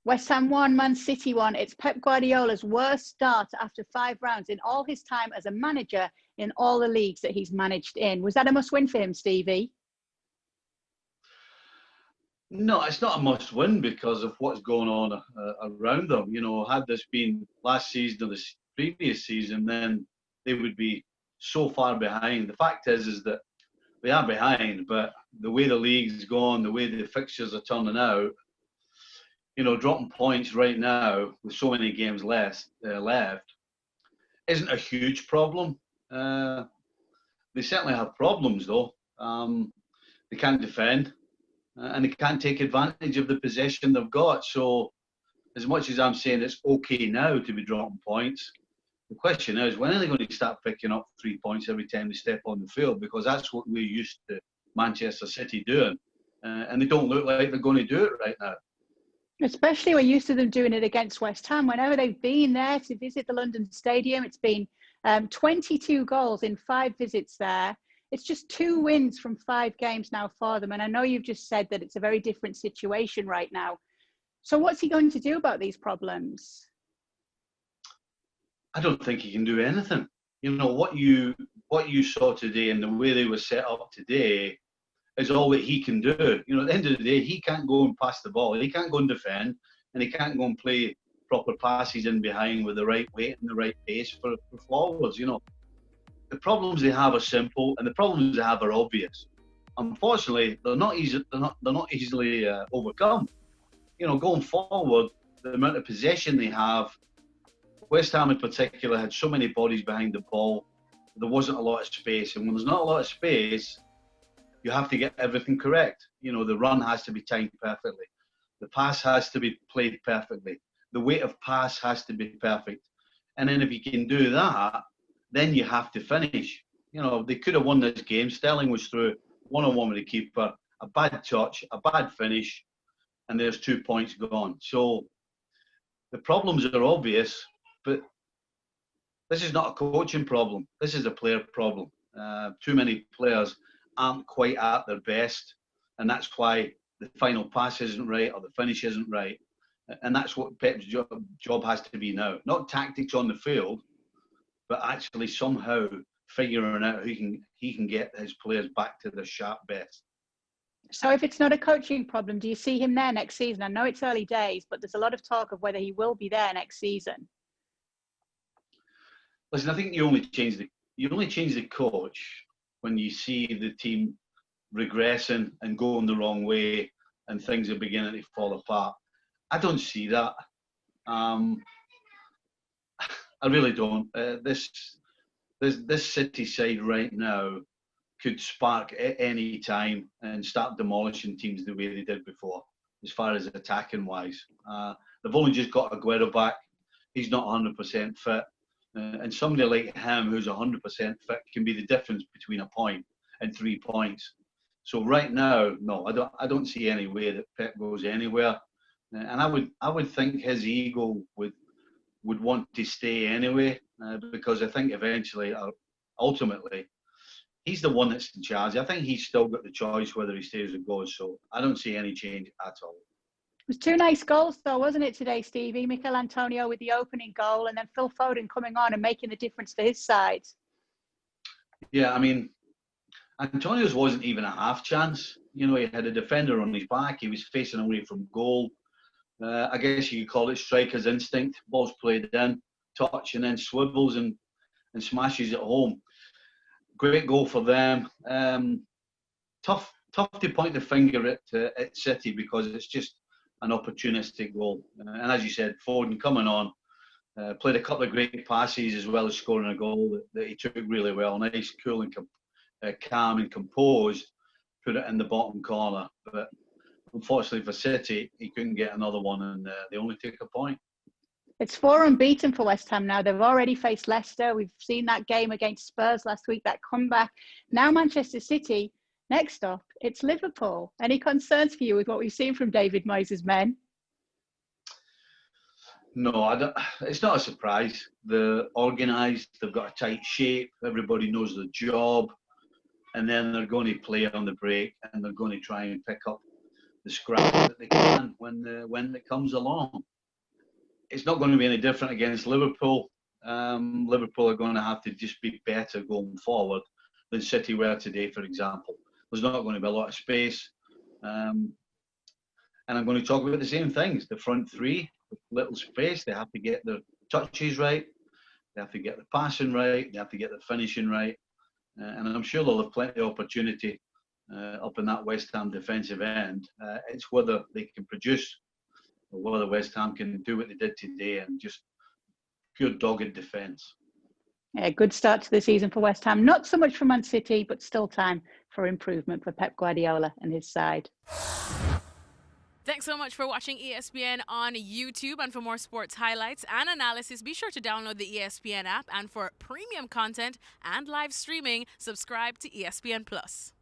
West Ham 1, Man City 1. It's Pep Guardiola's worst start after 5 rounds in all his time as a manager in all the leagues that he's managed in. Was that a must-win for him, Stevie? No, it's not a must-win because of what's going on around them. You know, had this been last season or the previous season, then they would be so far behind. The fact is that they are behind, but the way the league's gone, the way the fixtures are turning out, you know, dropping points right now with so many games left isn't a huge problem. They certainly have problems, though. They can't defend, and they can't take advantage of the possession they've got. So, as much as I'm saying it's okay now to be dropping points, the question is, when are they going to start picking up 3 points every time they step on the field? Because that's what we're used to Manchester City doing. And they don't look like they're going to do it right now. Especially we're used to them doing it against West Ham. Whenever they've been there to visit the London Stadium, it's been 22 goals in 5 visits there. It's just 2 wins from 5 games now for them. And I know you've just said that it's a very different situation right now. So what's he going to do about these problems? I don't think he can do anything. You know, what you saw today and the way they were set up today is all that he can do. You know, at the end of the day, he can't go and pass the ball. He can't go and defend, and he can't go and play proper passes in behind with the right weight and the right pace for forwards. You know, the problems they have are simple, and the problems they have are obvious. Unfortunately, they're not easily overcome. You know, going forward, the amount of possession they have, West Ham in particular had so many bodies behind the ball. There wasn't a lot of space, and when there's not a lot of space, you have to get everything correct. You know, the run has to be timed perfectly. The pass has to be played perfectly. The weight of pass has to be perfect. And then if you can do that, then you have to finish. You know, they could have won this game. Sterling was through one-on-one with the keeper, a bad touch, a bad finish, and there's 2 points gone. So the problems are obvious, but this is not a coaching problem. This is a player problem. Too many players aren't quite at their best, and that's why the final pass isn't right or the finish isn't right. And that's what Pep's job has to be now. Not tactics on the field, but actually somehow figuring out who he can get his players back to their sharp best. So if it's not a coaching problem, do you see him there next season? I know it's early days, but there's a lot of talk of whether he will be there next season. Listen, I think you only change the coach when you see the team regressing and going the wrong way and things are beginning to fall apart. I don't see that. I really don't. This City side right now could spark at any time and start demolishing teams the way they did before, as far as attacking wise. They've only just got Aguero back. He's not 100% fit. And somebody like him who's 100% fit can be the difference between a point and 3 points. So right now, no, I don't see any way that Pep goes anywhere. And I would think his ego would want to stay anyway, because I think eventually, ultimately, he's the one that's in charge. I think he's still got the choice whether he stays or goes. So I don't see any change at all. It was 2 nice goals, though, wasn't it, today, Stevie? Mikel Antonio with the opening goal and then Phil Foden coming on and making the difference for his side. Yeah, I mean, Antonio's wasn't even a half chance. You know, he had a defender on his back. He was facing away from goal. I guess you could call it striker's instinct. Ball's played in, touch, and then swivels and smashes it home. Great goal for them. Tough to point the finger at City because it's just an opportunistic goal. And as you said, Foden coming on, played a couple of great passes as well as scoring a goal that he took really well. Nice, cool and calm and composed, put it in the bottom corner. But unfortunately for City, he couldn't get another one and they only took a point. It's 4 unbeaten for West Ham now. They've already faced Leicester. We've seen that game against Spurs last week, that comeback. Now Manchester City. Next up, it's Liverpool. Any concerns for you with what we've seen from David Moyes' men? No, I don't. It's not a surprise. They're organised. They've got a tight shape. Everybody knows their job. And then they're going to play on the break and they're going to try and pick up the scraps that they can when it comes along. It's not going to be any different against Liverpool. Liverpool are going to have to just be better going forward than City were today, for example. There's not going to be a lot of space. And I'm going to talk about the same things. The front three, with little space, they have to get their touches right. They have to get the passing right. They have to get the finishing right. And I'm sure they'll have plenty of opportunity up in that West Ham defensive end. It's whether they can produce or whether West Ham can do what they did today and just good dogged defence. Yeah, good start to the season for West Ham. Not so much for Man City, but still time for improvement for Pep Guardiola and his side. Thanks so much for watching ESPN on YouTube. And for more sports highlights and analysis, be sure to download the ESPN app. And for premium content and live streaming, subscribe to ESPN Plus.